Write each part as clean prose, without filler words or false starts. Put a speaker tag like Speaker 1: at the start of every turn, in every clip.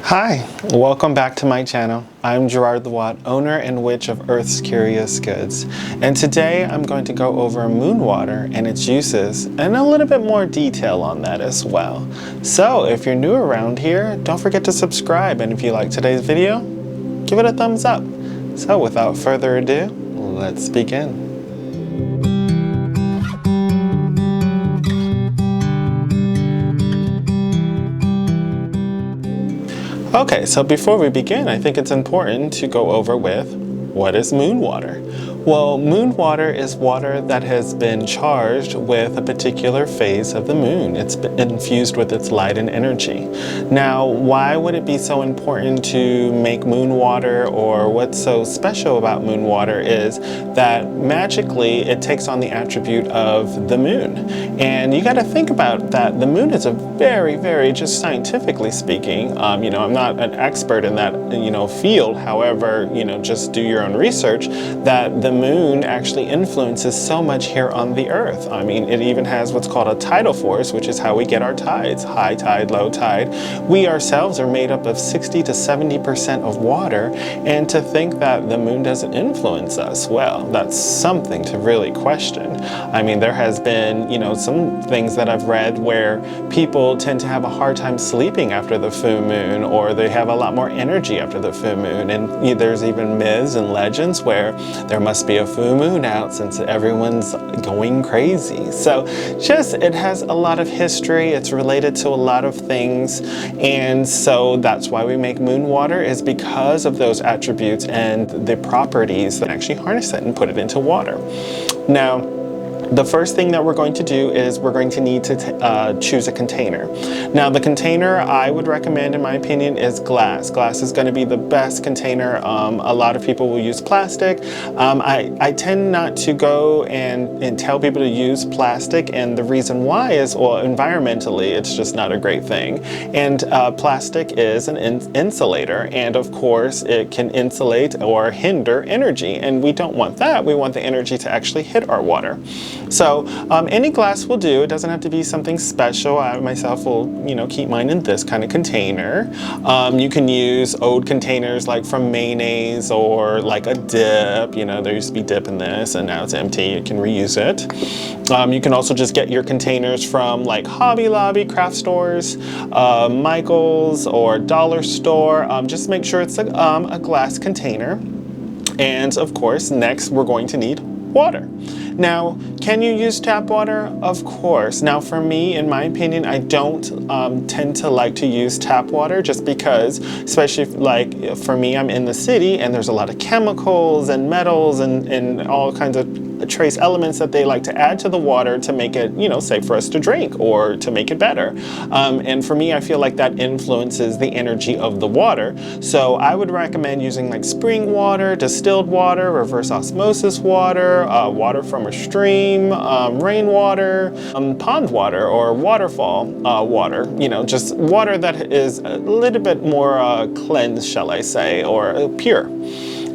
Speaker 1: Hi, welcome back to my channel. I'm Gerard the Watt, owner and witch of Earth's Curious Goods. And today I'm going to go over moon water and its uses and a little bit more detail on that as well. So if you're new around here, don't forget to subscribe. And if you like today's video, give it a thumbs up. So without further ado, let's begin. Okay, so before we begin, I think it's important to go over with what is moon water. Well, moon water is water that has been charged with a particular phase of the moon. It's been infused with its light and energy. Now, why would it be so important to make moon water, or what's so special about moon water is that magically it takes on the attribute of the moon. And you got to think about that. The moon is a very, just scientifically speaking, I'm not an expert in that, field. However, just do your own research, that the moon actually influences so much here on the earth. I mean, it even has what's called a tidal force, which is how we get our tides, high tide, low tide. We ourselves are made up of 60 to 70% of water, and to think that the moon doesn't influence us, well, that's something to really question. I mean, there has been, some things that I've read where people tend to have a hard time sleeping after the full moon, or they have a lot more energy after the full moon, and there's even myths and legends where there must be a full moon out since everyone's going crazy. So it has a lot of history. It's related to a lot of things, and so that's why we make moon water, is because of those attributes and the properties that actually harness it and put it into water. Now, the first thing that we're going to do is we're going to need to choose a container. Now, the container I would recommend, in my opinion, is glass. Glass is going to be the best container. A lot of people will use plastic. I tend not to go and tell people to use plastic, and the reason why is, well, environmentally, it's just not a great thing. And plastic is an insulator, and of course, it can insulate or hinder energy, and we don't want that. We want the energy to actually hit our water. So any glass will do. It doesn't have to be something special. I myself will, keep mine in this kind of container. You can use old containers like from mayonnaise or like a dip. There used to be dip in this and now it's empty. You can reuse it. You can also just get your containers from like Hobby Lobby, craft stores, Michael's, or dollar store. Just make sure it's a glass container. And of course, next we're going to need water. Now, can you use tap water? Of course. Now, for me, in my opinion, I don't tend to like to use tap water, just because, especially for me, I'm in the city and there's a lot of chemicals and metals and all kinds of trace elements that they like to add to the water to make it, safe for us to drink or to make it better. And for me, I feel like that influences the energy of the water. So I would recommend using like spring water, distilled water, reverse osmosis water, water from a stream, rainwater, pond water, or waterfall water, just water that is a little bit more cleansed, shall I say, or pure.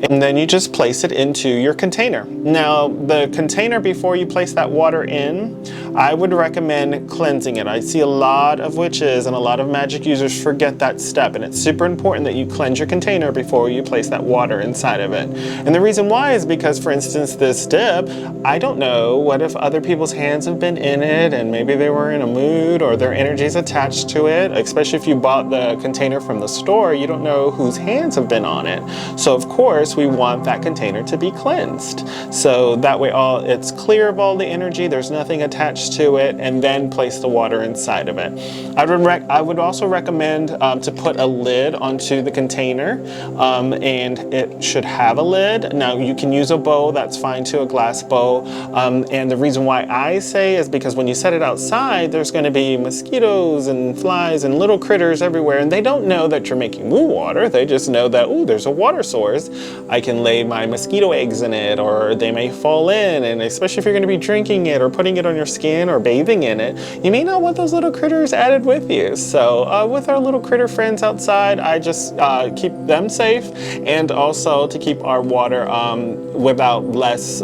Speaker 1: And then you just place it into your container. Now, the container, before you place that water in, I would recommend cleansing it. I see a lot of witches and a lot of magic users forget that step, and it's super important that you cleanse your container before you place that water inside of it. And the reason why is because, for instance, this dip, I don't know what if other people's hands have been in it and maybe they were in a mood or their energy's attached to it. Especially if you bought the container from the store, you don't know whose hands have been on it. So of course, we want that container to be cleansed. So that way it's clear of all the energy, there's nothing attached to it, and then place the water inside of it. I would also recommend to put a lid onto the container, and it should have a lid. Now, you can use a bowl, that's fine too, a glass bowl. And the reason why I say is because when you set it outside, there's going to be mosquitoes and flies and little critters everywhere, and they don't know that you're making moon water. They just know that, oh, there's a water source. I can lay my mosquito eggs in it, or they may fall in, and especially if you're going to be drinking it or putting it on your skin or bathing in it, you may not want those little critters added with you. So with our little critter friends outside, I just keep them safe, and also to keep our water without less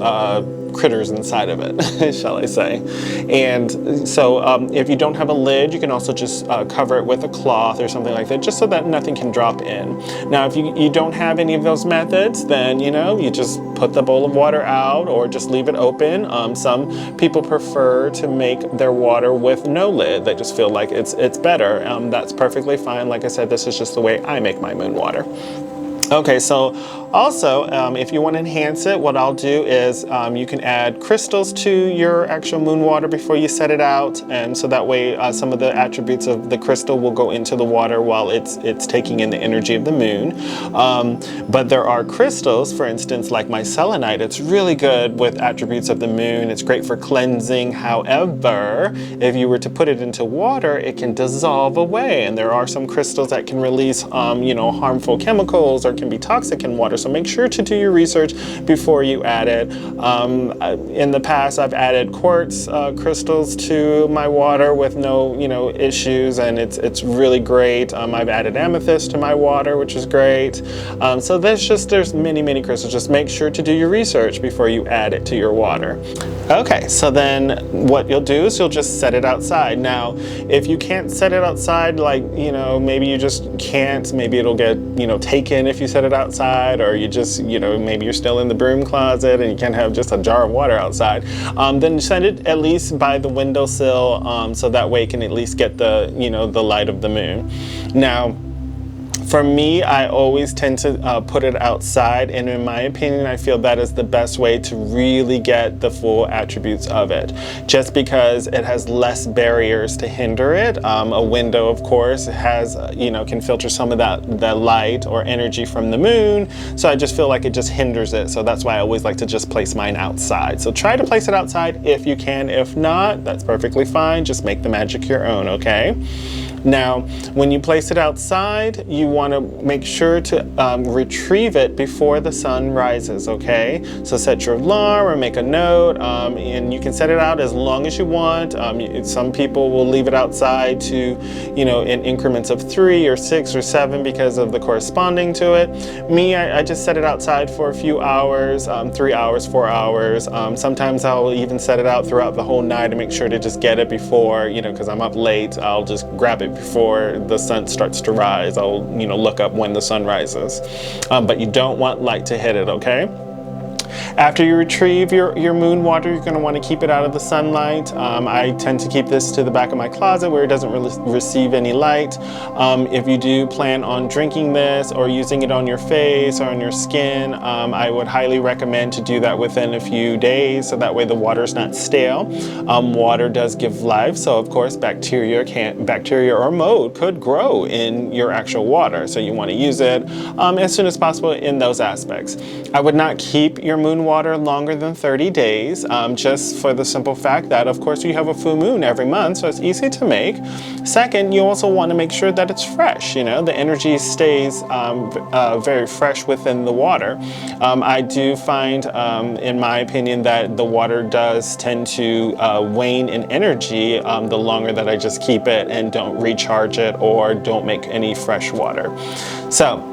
Speaker 1: critters inside of it, shall I say. And so if you don't have a lid, you can also just cover it with a cloth or something like that, just so that nothing can drop in. Now, if you don't have any of those methods, then, you know, you just put the bowl of water out or just leave it open. Some people prefer to make their water with no lid. They just feel like it's better. That's perfectly fine. Like I said, this is just the way I make my moon water. Okay, so also, if you want to enhance it, what I'll do is you can add crystals to your actual moon water before you set it out, and so that way some of the attributes of the crystal will go into the water while it's taking in the energy of the moon. But there are crystals, for instance, like my selenite. It's really good with attributes of the moon. It's great for cleansing. However, if you were to put it into water, it can dissolve away, and there are some crystals that can release you know, harmful chemicals or can be toxic in water. So make sure to do your research before you add it. In the past, I've added quartz crystals to my water with no, you know, issues, and it's really great. I've added amethyst to my water, which is great. So there's many crystals. Just make sure to do your research before you add it to your water. Okay, so then what you'll do is you'll just set it outside. Now, if you can't set it outside, like, you know, maybe you just can't, maybe it'll get, you know, taken if you set it outside, or you just, you know, maybe you're still in the broom closet and you can't have just a jar of water outside, then set it at least by the windowsill, so that way you can at least get the, you know, the light of the moon. Now, for me, I always tend to put it outside, and in my opinion, I feel that is the best way to really get the full attributes of it, just because it has less barriers to hinder it. A window, of course, has, you know, can filter some of that light or energy from the moon, so I just feel like it just hinders it. So that's why I always like to just place mine outside. So try to place it outside if you can. If not, that's perfectly fine. Just make the magic your own, okay? Now, when you place it outside, you want to make sure to retrieve it before the sun rises, okay? So set your alarm or make a note, and you can set it out as long as you want. Some people will leave it outside to, you know, in increments of 3 or 6 or 7 because of the corresponding to it. Me, I just set it outside for a few hours, 3 hours, 4 hours. Sometimes I'll even set it out throughout the whole night to make sure to just get it before, you know, because I'm up late, I'll just grab it before the sun starts to rise. I'll, you know, look up when the sun rises. But you don't want light to hit it, okay? After you retrieve your moon water, you're going to want to keep it out of the sunlight. I tend to keep this to the back of my closet where it doesn't really receive any light. If you do plan on drinking this or using it on your face or on your skin, I would highly recommend to do that within a few days, so that way the water is not stale. Water does give life, so of course bacteria or mold could grow in your actual water, so you want to use it as soon as possible in those aspects. I would not keep your moon water longer than 30 days, just for the simple fact that, of course, you have a full moon every month, so it's easy to make. Second, you also want to make sure that it's fresh. You know, the energy stays very fresh within the water. I do find, in my opinion, that the water does tend to wane in energy the longer that I just keep it and don't recharge it or don't make any fresh water. So,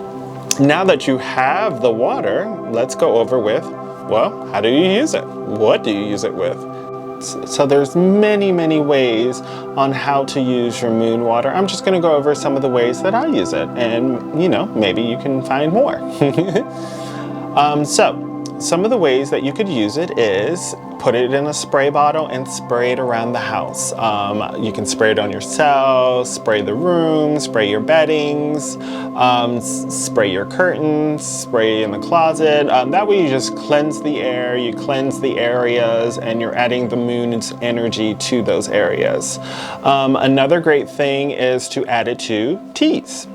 Speaker 1: now that you have the water, let's go over with, well, how do you use it? What do you use it with? So there's many ways on how to use your moon water. I'm just going to go over some of the ways that I use it, and, you know, maybe you can find more. So some of the ways that you could use it is put it in a spray bottle and spray it around the house. You can spray it on yourself, spray the room, spray your beddings, spray your curtains, spray in the closet. That way you just cleanse the air, you cleanse the areas, and you're adding the moon's energy to those areas. Another great thing is to add it to teas,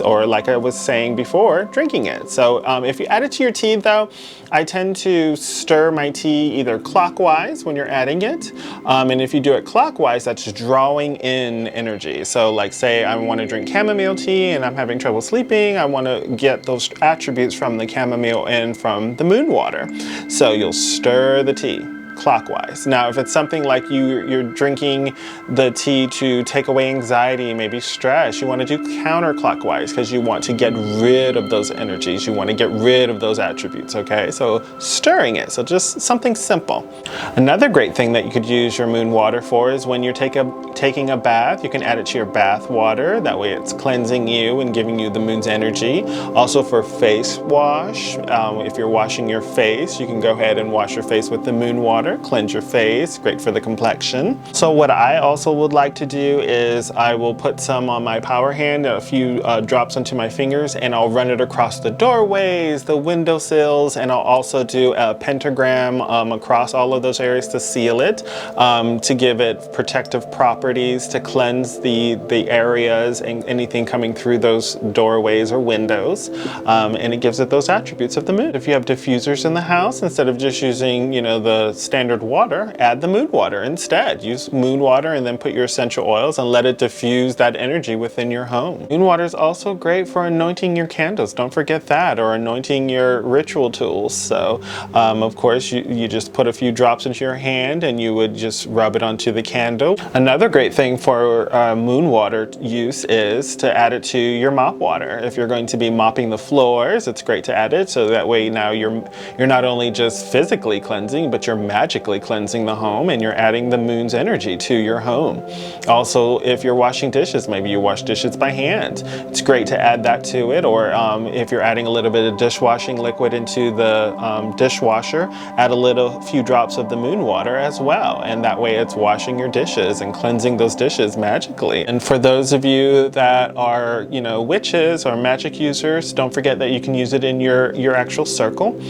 Speaker 1: or like I was saying before, drinking it. So if you add it to your tea though, I tend to stir my tea either clockwise when you're adding it, and if you do it clockwise, that's drawing in energy. So like say I want to drink chamomile tea and I'm having trouble sleeping, I want to get those attributes from the chamomile in from the moon water. So you'll stir the tea. clockwise. Now, if it's something like you're drinking the tea to take away anxiety, maybe stress, you want to do counterclockwise because you want to get rid of those energies. You want to get rid of those attributes, okay? So stirring it, so just something simple. Another great thing that you could use your moon water for is when you're taking a bath, you can add it to your bath water. That way it's cleansing you and giving you the moon's energy. Also for face wash, if you're washing your face, you can go ahead and wash your face with the moon water, cleanse your face, great for the complexion. So what I also would like to do is I will put some on my power hand, a few drops onto my fingers, and I'll run it across the doorways, the windowsills, and I'll also do a pentagram across all of those areas to seal it, to give it protective properties, to cleanse the areas and anything coming through those doorways or windows, and it gives it those attributes of the moon. If you have diffusers in the house, instead of just using, you know, the standard water, add the moon water instead. Use moon water and then put your essential oils and let it diffuse that energy within your home. Moon water is also great for anointing your candles. Don't forget that, or anointing your ritual tools. So of course you just put a few drops into your hand and you would just rub it onto the candle. Another great thing for moon water use is to add it to your mop water. If you're going to be mopping the floors, it's great to add it, so that way now you're not only just physically cleansing, but you're magically cleansing the home, and you're adding the moon's energy to your home. Also, if you're washing dishes, maybe you wash dishes by hand, it's great to add that to it. Or if you're adding a little bit of dishwashing liquid into the dishwasher, add a few drops of the moon water as well, and that way it's washing your dishes and cleansing those dishes magically. And for those of you that are, you know, witches or magic users, don't forget that you can use it in your actual circle.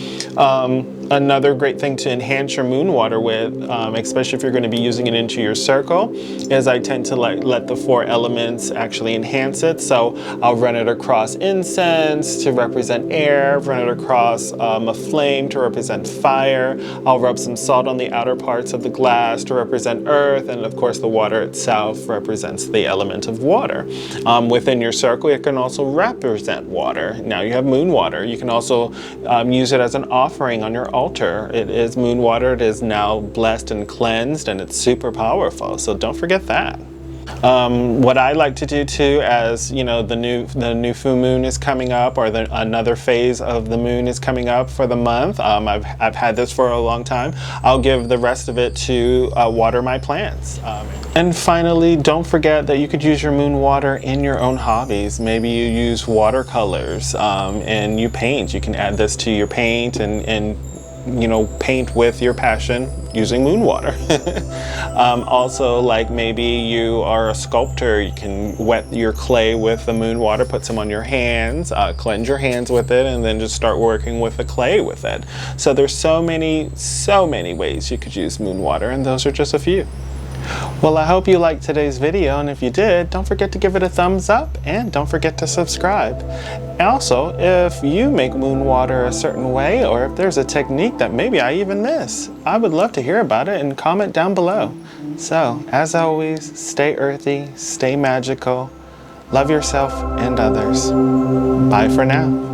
Speaker 1: Another great thing to enhance your moon water with, especially if you're going to be using it into your circle, is I tend to let the 4 elements actually enhance it. So I'll run it across incense to represent air, run it across a flame to represent fire. I'll rub some salt on the outer parts of the glass to represent earth, and of course the water itself represents the element of water. Within your circle, it can also represent water. Now you have moon water. You can also use it as an offering on your altar. It is moon water. It is now blessed and cleansed, and it's super powerful. So don't forget that. What I like to do too, as you know, the new full moon is coming up, or another phase of the moon is coming up for the month. I've had this for a long time. I'll give the rest of it to water my plants. And finally, don't forget that you could use your moon water in your own hobbies. Maybe you use watercolors and you paint. You can add this to your paint and you know, paint with your passion using moon water. Also, like maybe you are a sculptor, you can wet your clay with the moon water, put some on your hands, cleanse your hands with it, and then just start working with the clay with it. So there's so many ways you could use moon water, and those are just a few. Well, I hope you liked today's video, and if you did, don't forget to give it a thumbs up, and don't forget to subscribe. Also, if you make moon water a certain way, or if there's a technique that maybe I even miss, I would love to hear about it and comment down below. So, as always, stay earthy, stay magical, love yourself and others. Bye for now.